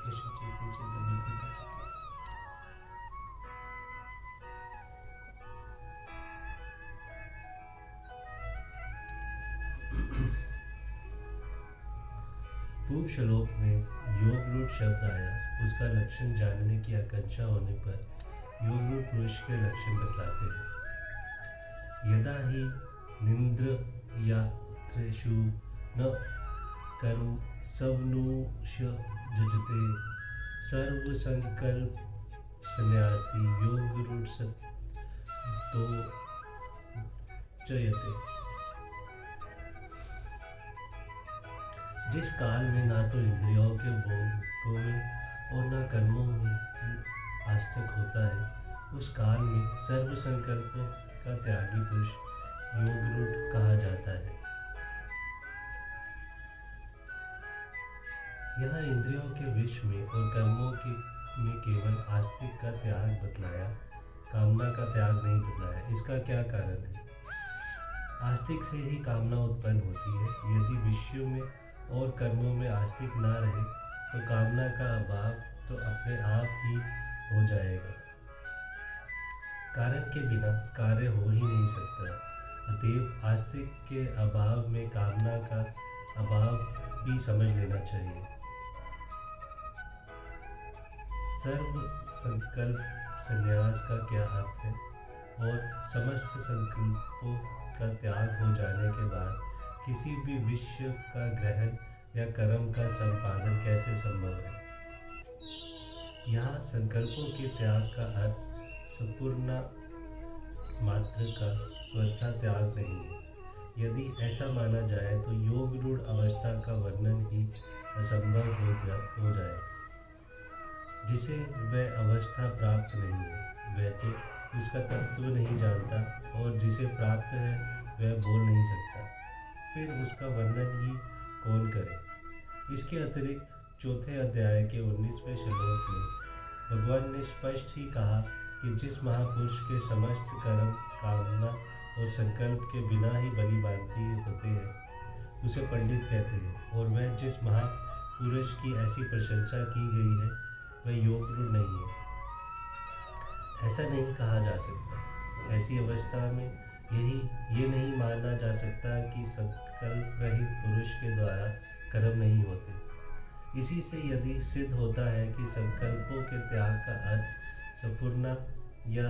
कृष्ण जी की जय बोलो। पूर्व श्लोक में योग रूढ़ शब्द आया, उसका लक्षण जानने की आकांक्षा होने पर योग रूढ़ पुरुष के लक्षण बतलाते हैं। यदा ही निन्द्रयात्रेषु न कर्म सवनुष जजते सर्वसंकल्प संन्यासी योग रूढ़ तो चयते। जिस काल में ना तो इंद्रियों के भोगों में और न कर्मों में आसक्त होता है, उस काल में सर्व संकल्पों का त्यागी पुरुष योगरूढ़ कहा जाता है। यहाँ इंद्रियों के विष में और कर्मों में केवल आस्तिक का त्याग बतलाया, कामना का त्याग नहीं बतलाया। इसका क्या कारण है? आस्तिक से ही कामना उत्पन्न होती है। यदि विषयों में और कर्मों में आस्तिक ना रहे तो कामना का अभाव तो अपने आप ही हो जाएगा। कारण के बिना कार्य हो ही नहीं सकता। अतएव आस्तिक के अभाव में कामना का अभाव भी समझ लेना चाहिए। सर्व संकल्प संन्यास का क्या अर्थ है और समस्त संकल्पों का त्याग हो जाने के बाद किसी भी विषय का ग्रहण या कर्म का संपादन कैसे संभव है? यहाँ संकल्पों के त्याग का अर्थ संपूर्ण मात्र का स्वतः त्याग नहीं है। यदि ऐसा माना जाए तो योग रूढ़ अवस्था का वर्णन ही असंभव हो जाए। जिसे वह अवस्था प्राप्त नहीं है वह तो उसका तत्व नहीं जानता, और जिसे प्राप्त है वह बोल नहीं सकता, फिर उसका वर्णन ही कौन करे? इसके अतिरिक्त चौथे अध्याय के 19वें श्लोक में भगवान ने स्पष्ट ही कहा कि जिस महापुरुष के समस्त कर्म कामना और संकल्प के बिना ही बलि बांधती होते हैं उसे पंडित कहते हैं, और वह जिस महापुरुष की ऐसी प्रशंसा की गई है वह योग रूढ़ नहीं है। ऐसा नहीं कहा जा सकता। ऐसी अवस्था में ये नहीं माना जा सकता कि संकल्प रहित पुरुष के द्वारा कर्म नहीं होते। इसी से यदि सिद्ध होता है कि संकल्पों के त्याग का अर्थ संपूर्ण या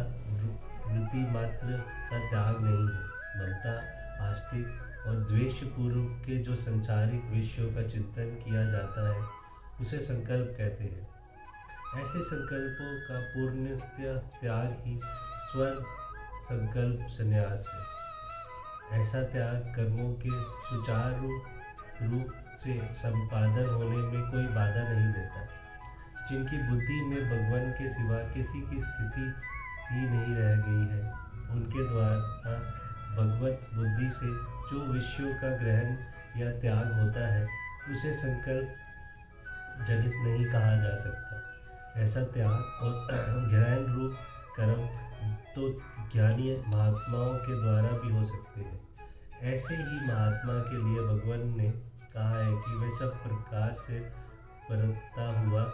वृत्ति मात्र का त्याग नहीं है, ममता, आस्तिक और द्वेष पूर्व के जो संसारिक विषयों का चिंतन किया जाता है उसे संकल्प कहते हैं। ऐसे संकल्पों का पूर्णतः त्याग ही स्वर संकल्प संन्यास है। ऐसा त्याग कर्मों के सुचारू रूप से संपादन होने में कोई बाधा नहीं देता। जिनकी बुद्धि में भगवान के सिवा किसी की स्थिति ही नहीं रह गई है, उनके द्वारा भगवत बुद्धि से जो विषयों का ग्रहण या त्याग होता है उसे संकल्प जनित नहीं कहा जा सकता। ऐसा त्याग और ज्ञान रूप कर्म तो ज्ञानी महात्माओं के द्वारा भी हो सकते हैं। ऐसे ही महात्मा के लिए भगवान ने कहा है कि वह सब प्रकार से बरतता हुआ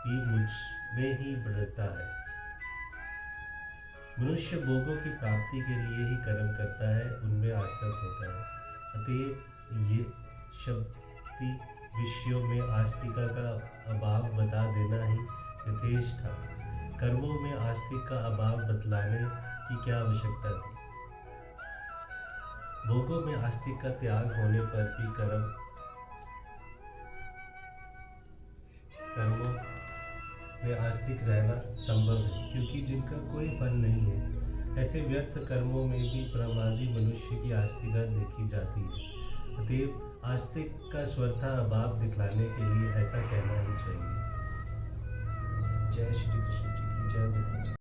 ही मुझ में ही बढ़ता है। मनुष्य भोगों की प्राप्ति के लिए ही कर्म करता है, उनमें आसक्त होता है। अतएव ये शक्ति विषयों में आस्तिका का अभाव बता देना ही यथेष्ट था। कर्मों में आस्तिक का अभाव बतलाने की क्या आवश्यकता थी? भोगों में आस्तिक का त्याग होने पर भी कर्मों में आस्तिक रहना संभव है, क्योंकि जिनका कोई फल नहीं है। ऐसे व्यर्थ कर्मों में भी प्रमादी मनुष्य की आस्तिकता देखी जाती है। अतएव आस्तिक का स्वतः अभाव दिखलाने के लिए ऐसा कहना ही चाहिए। जय श्री कृष्ण जी की जय।